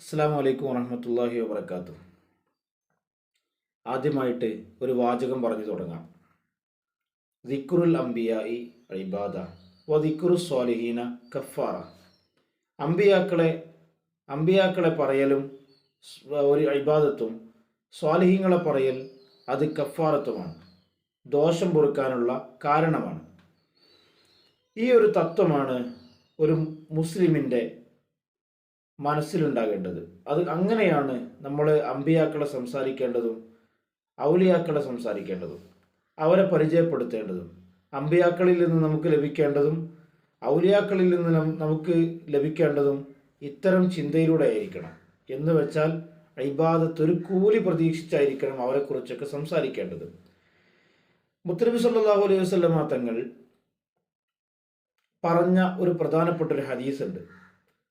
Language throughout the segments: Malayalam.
അസ്സാം വലൈക്കും വറഹമത്തല്ലാഹി വാബർക്കാത്തു. ആദ്യമായിട്ട് ഒരു വാചകം പറഞ്ഞു തുടങ്ങാം. ദിക്റുൽ അംബിയായി ഇബാദ വ ദിക്റു സ്വാലിഹീന കഫാറ. അമ്പിയാക്കളെ അമ്പിയാക്കളെ പറയലും ഒരു ഇബാദത്തും, സ്വാലിഹീങ്ങളെ പറയൽ അത് കഫാറത്തുമാണ്, ദോഷം പൊറുക്കാനുള്ള കാരണമാണ്. ഈ ഒരു തത്വമാണ് ഒരു മുസ്ലിമിൻ്റെ മനസ്സിലുണ്ടാകേണ്ടത്. അത് അങ്ങനെയാണ് നമ്മൾ അമ്പിയാക്കളെ സംസാരിക്കേണ്ടതും ഔലിയാക്കളെ സംസാരിക്കേണ്ടതും അവരെ പരിചയപ്പെടുത്തേണ്ടതും. അമ്പിയാക്കളിൽ നിന്ന് നമുക്ക് ലഭിക്കേണ്ടതും ഔലിയാക്കളിൽ നിന്ന് നമുക്ക് ലഭിക്കേണ്ടതും ഇത്തരം ചിന്തയിലൂടെ ആയിരിക്കണം. എന്ന് വെച്ചാൽ ഇബാദത്ത് ഒരു കൂലി പ്രതീക്ഷിച്ചായിരിക്കണം അവരെക്കുറിച്ചൊക്കെ സംസാരിക്കേണ്ടത്. മുത്തനബി സല്ലല്ലാഹു അലൈഹി വസല്ലമ തങ്ങൾ പറഞ്ഞ ഒരു പ്രധാനപ്പെട്ട ഒരു ഹദീസ് ഉണ്ട്.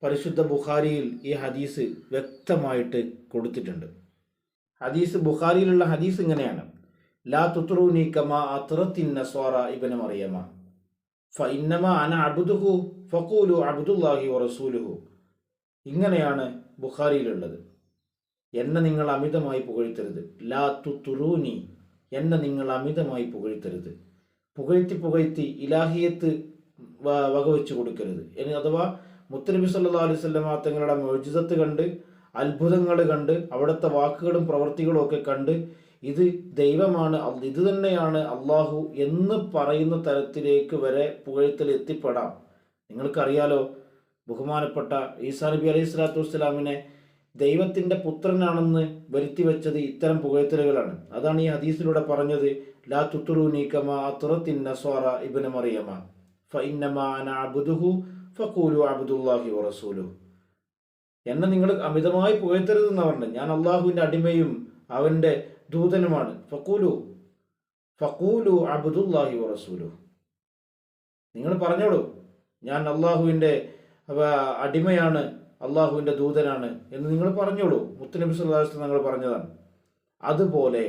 പരിശുദ്ധ ബുഖാരിയിൽ ഈ ഹദീസ് വ്യക്തമായിട്ട് കൊടുത്തിട്ടുണ്ട്. ബുഖാരിയിലുള്ള ഹദീസ് ഇങ്ങനെയാണ്: ലാ തുത്റൂനി കമാ അത്റത്തിൻ നസ്വാറ ഇബ്ന മറിയമ ഫഇന്നമാ അന അബ്ദുഹു ഫഖൂലു അബ്ദുല്ലാഹി വറസൂലുഹു. ഇങ്ങനെയാണ് ബുഖാരിയിലുള്ളത്. എന്നെ നിങ്ങൾ അമിതമായി പുകഴ്ത്തരുത്. ലാ തുത്റൂനി, എന്നെ നിങ്ങൾ അമിതമായി പുകഴ്ത്തരുത്. പുകഴ്ത്തി ഇലാഹിയത്ത് വകവെച്ച് കൊടുക്കരുത്. അഥവാ മുത്തനബി സല്ലല്ലാഹു അലൈഹി വസല്ലമ തങ്ങളുടെ മുഅ്ജിസത്ത് കണ്ട്, അത്ഭുതങ്ങൾ കണ്ട്, അവിടുത്തെ വാക്കുകളും പ്രവൃത്തികളും ഒക്കെ കണ്ട് ഇത് ദൈവമാണ്, ഇത് തന്നെയാണ് അള്ളാഹു എന്ന് പറയുന്ന തരത്തിലേക്ക് വരെ പുകഴ്ത്തൽ എത്തിപ്പെടാം. നിങ്ങൾക്കറിയാലോ, ബഹുമാനപ്പെട്ട ഈസാ നബി അലൈഹി സ്വലാത്തു വസ്സലാമിനെ ദൈവത്തിൻ്റെ പുത്രനാണെന്ന് വരുത്തി വെച്ചത് ഇത്തരം പുകഴ്ത്തലുകളാണ്. അതാണ് ഈ ഹദീസിലൂടെ പറഞ്ഞത്: ലാ തുത്റൂനി കമാ അത്റത്തിൻ നസ്വാറ ഇബ്ന മറിയമ ഫഇന്നമാ അന അബ്ദുഹു ഫഖൂലു അബ്ദുല്ലാഹി വറസൂലുഹു. എന്നെ നിങ്ങൾ അമിതമായി പുകഴ്ത്തരുതെന്ന് പറഞ്ഞത്, ഞാൻ അള്ളാഹുവിൻ്റെ അടിമയും അവൻ്റെ ദൂതനുമാണ്. ഫഖൂലു അബ്ദുല്ലാഹി വറസൂലുഹു. നിങ്ങൾ പറഞ്ഞോളൂ, ഞാൻ അള്ളാഹുവിൻ്റെ അടിമയാണ്, അള്ളാഹുവിൻ്റെ ദൂതനാണ് എന്ന് നിങ്ങൾ പറഞ്ഞോളൂ. മുത്തുനബി സല്ലല്ലാഹു അലൈഹി വസല്ലം നിങ്ങൾ പറഞ്ഞതാണ്. അതുപോലെ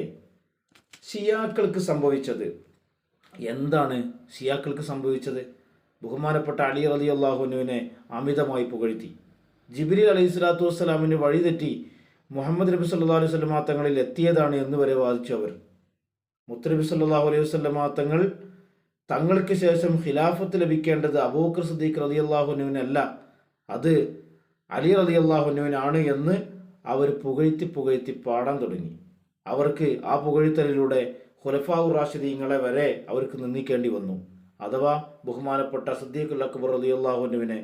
ഷിയാക്കൾക്ക് സംഭവിച്ചത് എന്താണ്? ഷിയാക്കൾക്ക് സംഭവിച്ചത് ബഹുമാനപ്പെട്ട അലി റളിയല്ലാഹു അൻഹുവിനെ അമിതമായി പുകഴ്ത്തി. ജിബ്രീൽ അലൈഹി സ്വലാത്തു വസ്സലാമിന് വഴിതെറ്റി മുഹമ്മദ് നബി സല്ലല്ലാഹു അലൈഹി വസല്ലമ തങ്ങളിൽ എത്തിയതാണ് എന്ന് വരെ വാദിച്ചു അവർ. മുത്തനബി സല്ലല്ലാഹു അലൈഹി വസല്ലമ തങ്ങൾക്ക് ശേഷം ഖിലാഫത്ത് ലഭിക്കേണ്ടത് അബൂബക്കർ സിദ്ദീഖ് റളിയല്ലാഹു അൻഹുവിനല്ല, അത് അലി റളിയല്ലാഹു അൻഹുവിനാണ് എന്ന് അവർ പുകഴ്ത്തി പാടാൻ തുടങ്ങി. അവർക്ക് ആ പുകഴ്ത്തലിലൂടെ ഖുലഫാഉർ റാഷിദീങ്ങളെ വരെ അവർക്ക് നിന്ദിക്കേണ്ടി വന്നു. അഥവാ ബഹുമാനപ്പെട്ട സിദ്ദീഖുൽ അക്ബർ റളിയല്ലാഹു അൻഹുവിനെ,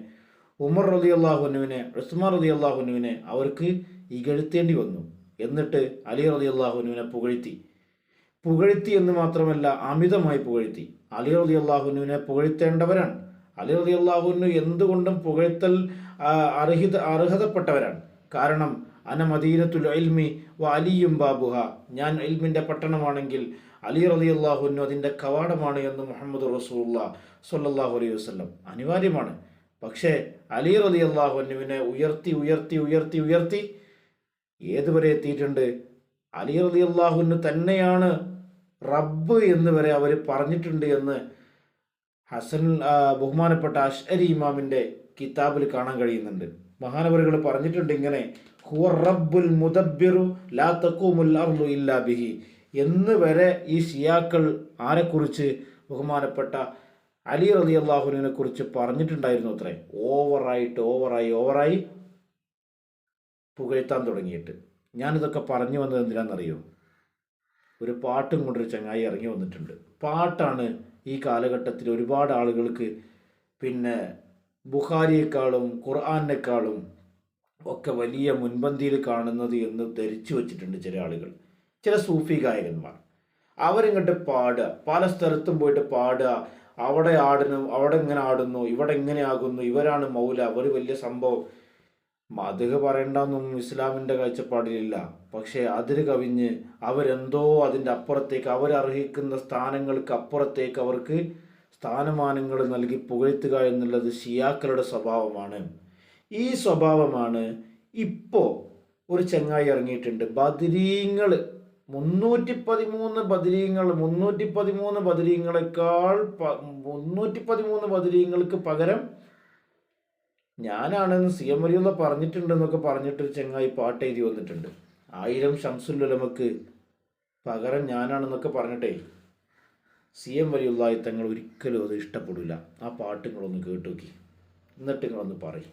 ഉമർ റളിയല്ലാഹു അൻഹുവിനെ, ഉസ്മാൻ റളിയല്ലാഹു അൻഹുവിനെ അവർക്ക് ഇകഴ്ത്തേണ്ടി വന്നു. എന്നിട്ട് അലി റളിയല്ലാഹു അൻഹുവിനെ പുകഴ്ത്തി എന്ന് മാത്രമല്ല, അമിതമായി പുകഴ്ത്തി. അലി റളിയല്ലാഹു അൻഹുവിനെ പുകഴ്ത്തേണ്ടവരാണ്. അലി റളിയല്ലാഹു അൻഹു എന്തുകൊണ്ടും പുകഴ്ത്തൽ അർഹതപ്പെട്ടവരാണ്. കാരണം അന മദീനത്തുൽ ഇൽമി വ അലിയും ബാബുഹ, ഞാൻ ഇൽമിൻ്റെ പട്ടണമാണെങ്കിൽ അലി റളിയല്ലാഹു അൻഹു അതിൻ്റെ കവാടമാണ് എന്ന് മുഹമ്മദ് റസൂലുള്ളാഹി സ്വല്ലല്ലാഹു അലൈഹി വസല്ലം അനിവാര്യമാണ്. പക്ഷേ അലി റളിയല്ലാഹു അൻഹുവിനെ ഉയർത്തി ഏതുവരെ എത്തിയിട്ടുണ്ട്? അലി റളിയല്ലാഹു അൻഹു തന്നെയാണ് റബ്ബ് എന്ന് വരെ അവർ പറഞ്ഞിട്ടുണ്ട് എന്ന് ബഹുമാനപ്പെട്ട അശ്അരി ഇമാമിൻ്റെ കിതാബിൽ കാണാൻ കഴിയുന്നുണ്ട്. മഹാനവറുകൾ പറഞ്ഞിട്ടുണ്ട് ഇങ്ങനെ: ഹുവ റബ്ബുൽ മുദബ്ബിറു ലാ തഖൂമുൽ അർളു ഇല്ലാ ബിഹി എന്ന് വരെ ഈ ഷിയാക്കൾ ആരെക്കുറിച്ച്? ബഹുമാനപ്പെട്ട അലി റളിയല്ലാഹു അൻഹുവിനെ കുറിച്ച് പറഞ്ഞിട്ടുണ്ടായിരുന്നു അത്രേ. ഓവറായി പുകഴ്ത്താൻ തുടങ്ങിയിട്ട്. ഞാനിതൊക്കെ പറഞ്ഞു വന്നത് എന്തിനാണെന്നറിയോ? ഒരു പാട്ടും കൊണ്ടൊരു ചങ്ങായി ഇറങ്ങി വന്നിട്ടുണ്ട്. പാട്ടാണ് ഈ കാലഘട്ടത്തിൽ ഒരുപാട് ആളുകൾക്ക് ബുഖാരിയേക്കാളും ഖുർആനേക്കാളും ഒക്കെ വലിയ മുൻപന്തിയിൽ കാണുന്നത് എന്ന് ധരിച്ചു വച്ചിട്ടുണ്ട് ചില ആളുകൾ, ചില സൂഫി ഗായകന്മാർ. അവരിങ്ങോട്ട് പാടുക, പല സ്ഥലത്തും പോയിട്ട് പാടുക, അവിടെ ആടുന്നു, അവിടെ ഇങ്ങനെ ആടുന്നു, ഇവിടെ ഇങ്ങനെ ആകുന്നു, ഇവരാണ് മൗല, അവർ വലിയ സംഭവം. മദ്ഹ് പറയണ്ടെന്നൊന്നും ഇസ്ലാമിൻ്റെ കാഴ്ചപ്പാടിലില്ല. പക്ഷേ അതിന് കവിഞ്ഞ് അവരെന്തോ അതിൻ്റെ അപ്പുറത്തേക്ക്, അവരർഹിക്കുന്ന സ്ഥാനങ്ങൾക്ക് അപ്പുറത്തേക്ക് അവർക്ക് സ്ഥാനമാനങ്ങൾ നൽകി പുകഴ്ത്തുക എന്നുള്ളത് ഷിയാക്കളുടെ സ്വഭാവമാണ്. ഈ സ്വഭാവമാണ് ഇപ്പോൾ ഒരു ചങ്ങായി ഇറങ്ങിയിട്ടുണ്ട്. ബദരീങ്ങൾ 313 ബദരീങ്ങളെക്കാൾ 313 ബദരീങ്ങൾക്ക് പകരം ഞാനാണെന്ന് സി എം വലിയുള്ള പറഞ്ഞിട്ടുണ്ടെന്നൊക്കെ പറഞ്ഞിട്ട് ചെങ്ങായി പാട്ട് എഴുതി വന്നിട്ടുണ്ട്. 1000 ഷംസുൽ ഉലമക്ക് പകരം ഞാനാണെന്നൊക്കെ പറഞ്ഞിട്ടേ സി എം വലിയുള്ളായി തങ്ങൾ ഒരിക്കലും അത് ഇഷ്ടപ്പെടില്ല. ആ പാട്ട് നിങ്ങളൊന്ന് കേട്ടു നോക്കി, എന്നിട്ട് നിങ്ങളൊന്ന് പറയും.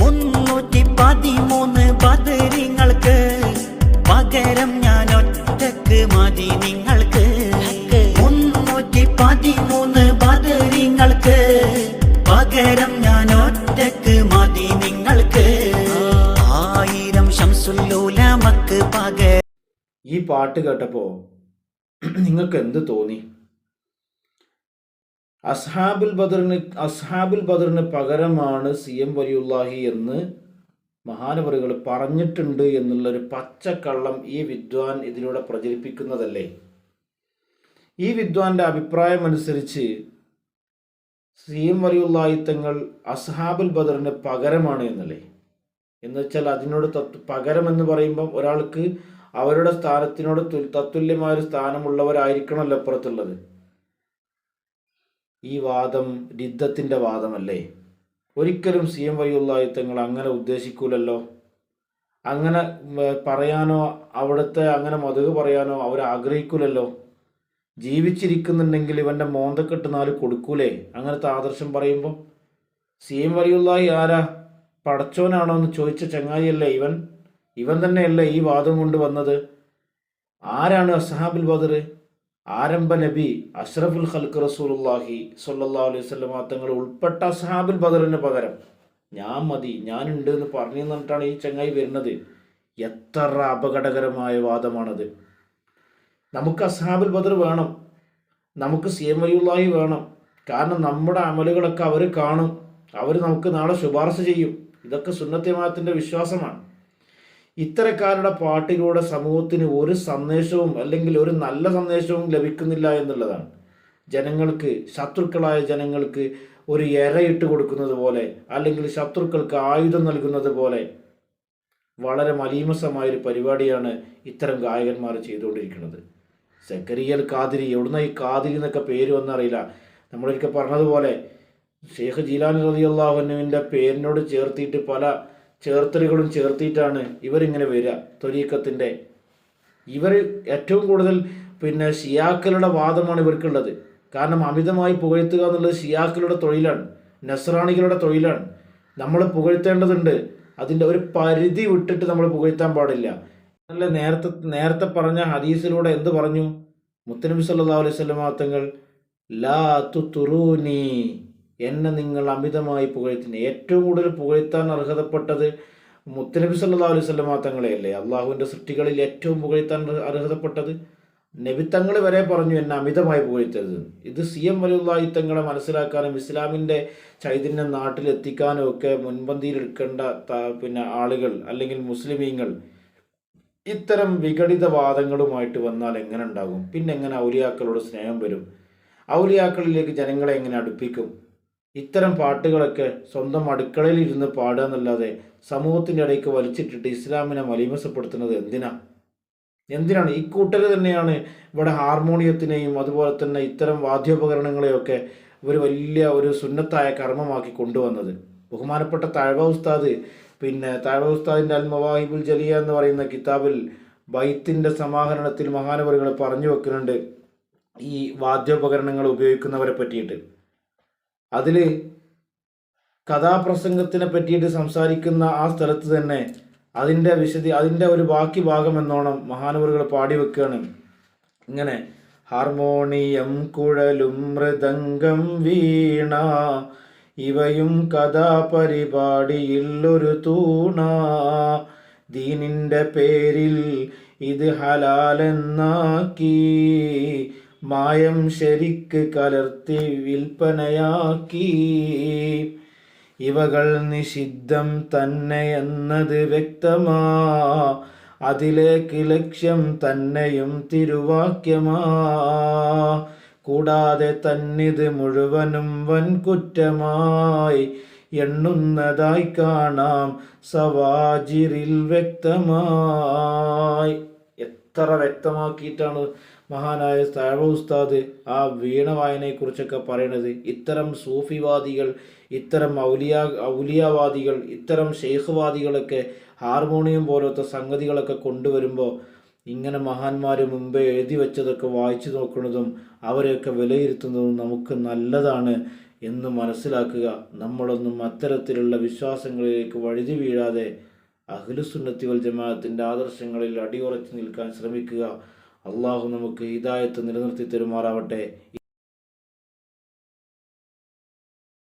313 ബദരീങ്ങൾക്ക് പകരം ഞാൻ ഒറ്റക്ക് മതി നിങ്ങൾക്ക്. 313 ബദരീങ്ങൾക്ക് പകരം ഞാൻ ഒറ്റക്ക് മതി നിങ്ങൾക്ക്. 1000 ഷംസുൽ ഉലമക്ക് പകരം. ഈ പാട്ട് കേട്ടപ്പോൾ നിങ്ങൾക്ക് എന്ത് തോന്നി? അസ്ഹാബുൽ ബദറിന് പകരമാണ് സി എം വലിയുല്ലാഹി എന്ന് മഹാനവറുകൾ പറഞ്ഞിട്ടുണ്ട് എന്നുള്ളൊരു പച്ചക്കള്ളം ഈ വിദ്വാൻ ഇതിലൂടെ പ്രചരിപ്പിക്കുന്നതല്ലേ? ഈ വിദ്വാന്റെ അഭിപ്രായം അനുസരിച്ച് സി എം വലിയുല്ലാഹി തങ്ങൾ അസ്ഹാബുൽ ബദറിന് പകരമാണ് എന്നല്ലേ? എന്ന് വെച്ചാൽ അതിനോട് പകരം എന്ന് പറയുമ്പം ഒരാൾക്ക് അവരുടെ സ്ഥാനത്തിനോട് തത്തുല്യമായൊരു സ്ഥാനമുള്ളവരായിരിക്കണമല്ലോ അപ്പുറത്തുള്ളത്. ഈ വാദം രിദ്ദത്തിൻ്റെ വാദമല്ലേ? ഒരിക്കലും സി എം വലിയുള്ളാഹി തങ്ങൾ അങ്ങനെ ഉദ്ദേശിക്കൂലല്ലോ. അങ്ങനെ പറയാനോ അവിടുത്തെ അങ്ങനെ മതക് പറയാനോ അവർ ആഗ്രഹിക്കൂലല്ലോ. ജീവിച്ചിരിക്കുന്നുണ്ടെങ്കിൽ ഇവൻ്റെ മോന്തക്കെട്ട് 4 കൊടുക്കൂലേ അങ്ങനത്തെ ആദർശം പറയുമ്പോൾ? സി എം വലിയുള്ളാഹി ആരാ? പടച്ചോനാണോ എന്ന് ചോദിച്ച ചങ്ങായിയല്ലേ ഇവൻ തന്നെയല്ലേ ഈ വാദം കൊണ്ട് വന്നത്? ആരാണ് അസ്ഹാബുൽ ബദർ? ആരംഭ നബി അഷ്റഫുൽ ഖൽഖ് റസൂലുള്ളാഹി സ്വല്ലല്ലാഹു അലൈഹി വസല്ലം തങ്ങൾ ഉൾപ്പെട്ട അസ്ഹാബുൽ ബദറിന് പകരം ഞാൻ മതി, ഞാനുണ്ട് എന്ന് പറഞ്ഞു തന്നിട്ടാണ് ഈ ചങ്ങായി വരുന്നത്. എത്ര അപകടകരമായ വാദമാണത്! നമുക്ക് അസ്ഹാബുൽ ബദർ വേണം, നമുക്ക് സി എം വലിയുള്ളാഹി വേണം. കാരണം നമ്മുടെ അമലുകളൊക്കെ അവർ കാണും, അവർ നമുക്ക് നാളെ ശുപാർശ ചെയ്യും. ഇതൊക്കെ സുന്നത്തെ ജമാഅത്തിന്റെ വിശ്വാസമാണ്. ഇത്തരക്കാരുടെ പാട്ടിലൂടെ സമൂഹത്തിന് ഒരു സന്ദേശവും അല്ലെങ്കിൽ ഒരു നല്ല സന്ദേശവും ലഭിക്കുന്നില്ല എന്നുള്ളതാണ്. ജനങ്ങൾക്ക്, ശത്രുക്കളായ ജനങ്ങൾക്ക് ഒരു ഇരയിട്ട് കൊടുക്കുന്നത് പോലെ അല്ലെങ്കിൽ ശത്രുക്കൾക്ക് ആയുധം നൽകുന്നത് പോലെ വളരെ മലീമസമായൊരു പരിപാടിയാണ് ഇത്തരം ഗായകന്മാർ ചെയ്തുകൊണ്ടിരിക്കുന്നത്. സക്കരിയൽ ഖാദിരി, എവിടുന്ന ഈ ഖാദിരി എന്നൊക്കെ പേര് വന്നറിയില്ല. നമ്മളൊരിക്കൽ പറഞ്ഞതുപോലെ ഷെയ്ഖ് ജീലാനി റളിയല്ലാഹു അൻഹുവിൻ്റെ പേരിനോട് ചേർത്തിയിട്ട് പല ചേർത്തലുകളും ചേർത്തിയിട്ടാണ് ഇവരിങ്ങനെ വരിക. ത്വരീഖത്തിൻ്റെ ഇവർ ഏറ്റവും കൂടുതൽ ഷിയാക്കളുടെ വാദമാണ് ഇവർക്കുള്ളത്. കാരണം അമിതമായി പുകഴ്ത്തുക എന്നുള്ളത് ഷിയാക്കളുടെ തൊഴിലാണ്, നസ്രാണികളുടെ തൊഴിലാണ്. നമ്മൾ പുകഴ്ത്തേണ്ടതുണ്ട്, അതിൻ്റെ ഒരു പരിധി വിട്ടിട്ട് നമ്മൾ പുകഴ്ത്താൻ പാടില്ല. അല്ല, നേരത്തെ പറഞ്ഞ ഹദീസിലൂടെ എന്ത് പറഞ്ഞു? മുത്തനബി സല്ലല്ലാഹു അലൈഹി വസല്ലം തങ്ങൾ ലാ തുതുറൂനി, എന്നെ നിങ്ങൾ അമിതമായി പുകഴ്ത്തിന്. ഏറ്റവും കൂടുതൽ പുകഴ്ത്താൻ അർഹതപ്പെട്ടത് മുത്തനബി സല്ലല്ലാഹു അലൈഹി വസല്ലം തങ്ങളെയല്ലേ? അള്ളാഹുവിൻ്റെ സൃഷ്ടികളിൽ ഏറ്റവും പുകഴ്ത്താൻ അർഹതപ്പെട്ടത് നബിത്തങ്ങൾ വരെ പറഞ്ഞു എന്നെ അമിതമായി പുകഴ്ത്തരുത്. ഇത് സി എം വലിയുള്ളാഹി തങ്ങളെ മനസ്സിലാക്കാനും ഇസ്ലാമിൻ്റെ ചൈതന്യം നാട്ടിലെത്തിക്കാനും ഒക്കെ മുൻപന്തിയിലെടുക്കേണ്ട ആളുകൾ അല്ലെങ്കിൽ മുസ്ലിമീങ്ങൾ ഇത്തരം വിഘടിത വാദങ്ങളുമായിട്ട് വന്നാൽ എങ്ങനെ ഉണ്ടാകും? പിന്നെ എങ്ങനെ ഔലിയാക്കളോട് സ്നേഹം വരും? ഔലിയാക്കളിലേക്ക് ജനങ്ങളെ എങ്ങനെ അടുപ്പിക്കും? ഇത്തരം പാട്ടുകളൊക്കെ സ്വന്തം അടുക്കളയിൽ ഇരുന്ന് പാടുക എന്നല്ലാതെ സമൂഹത്തിൻ്റെ ഇടയ്ക്ക് വലിച്ചിട്ടിട്ട് ഇസ്ലാമിനെ മലീമസപ്പെടുത്തുന്നത് എന്തിനാണ്? ഇക്കൂട്ടർ തന്നെയാണ് ഇവിടെ ഹാർമോണിയത്തിനെയും അതുപോലെ തന്നെ ഇത്തരം വാദ്യോപകരണങ്ങളെയൊക്കെ ഒരു വലിയ ഒരു സുന്നത്തായ കർമ്മമാക്കി കൊണ്ടുവന്നത്. ബഹുമാനപ്പെട്ട താഴ്വ ഉസ്താദ് താഴ്വ ഉസ്താദിൻ്റെ അൽ മവാഹിബുൽ ജലിയ എന്ന് പറയുന്ന കിതാബിൽ ബൈത്തിൻ്റെ സമാഹരണത്തിൽ മഹാനവറുകൾ പറഞ്ഞു വെക്കുന്നുണ്ട് ഈ വാദ്യോപകരണങ്ങൾ ഉപയോഗിക്കുന്നവരെ പറ്റിയിട്ട്. അതിൽ കഥാപ്രസംഗത്തിനെ പറ്റിയിട്ട് സംസാരിക്കുന്ന ആ സ്ഥലത്ത് തന്നെ അതിൻ്റെ ഒരു ബാക്കി ഭാഗം എന്നോണം മഹാനവറുകൾ പാടി വെക്കുകയാണ് ഇങ്ങനെ: ഹാർമോണിയം, കുഴലും, മൃദംഗം, വീണ ഇവയും കഥാപരിപാടിയിൽ ഒരു തൂണ. ദീനിൻ്റെ പേരിൽ ഇത് ഹലാലെന്നാക്കി മായം ശരിക്ക് കലർത്തി വിൽപ്പനയാക്കി. ഇവകൾ നിഷിദ്ധം തന്നെ എന്നത് വ്യക്തമാ, അതിലേക്ക് ലക്ഷ്യം തന്നെയും തിരുവാക്യമാ. കൂടാതെ തന്നിത് മുഴുവനും വൻകുറ്റമായി എണ്ണുന്നതായി കാണാം സവാജിറിൽ വ്യക്തമായി. എത്ര വ്യക്തമാക്കിയിട്ടാണ് മഹാനായ തഴവ ഉസ്താദ് ആ വീണ വായനയെക്കുറിച്ചൊക്കെ പറയണത്, ഇത്തരം സൂഫിവാദികൾ, ഇത്തരം ഔലിയാവാദികൾ, ഇത്തരം ഷെയ്ഖ്വാദികളൊക്കെ ഹാർമോണിയം പോലത്തെ സംഗതികളൊക്കെ കൊണ്ടുവരുമ്പോൾ ഇങ്ങനെ മഹാന്മാർ മുമ്പേ എഴുതി വെച്ചതൊക്കെ വായിച്ചു നോക്കുന്നതും അവരെയൊക്കെ വിലയിരുത്തുന്നതും നമുക്ക് നല്ലതാണ് എന്ന് മനസ്സിലാക്കുക. നമ്മളൊന്നും അത്തരത്തിലുള്ള വിശ്വാസങ്ങളിലേക്ക് വഴുതി വീഴാതെ അഹ്ലുസുന്നത്തി വൽ ജമാഅത്തിൻ്റെ ആദർശങ്ങളിൽ അടിയുറച്ചു നിൽക്കാൻ ശ്രമിക്കുക. അള്ളാഹു നമുക്ക് ഹിദായത്ത് നിലനിർത്തി തരുമാറാവട്ടെ.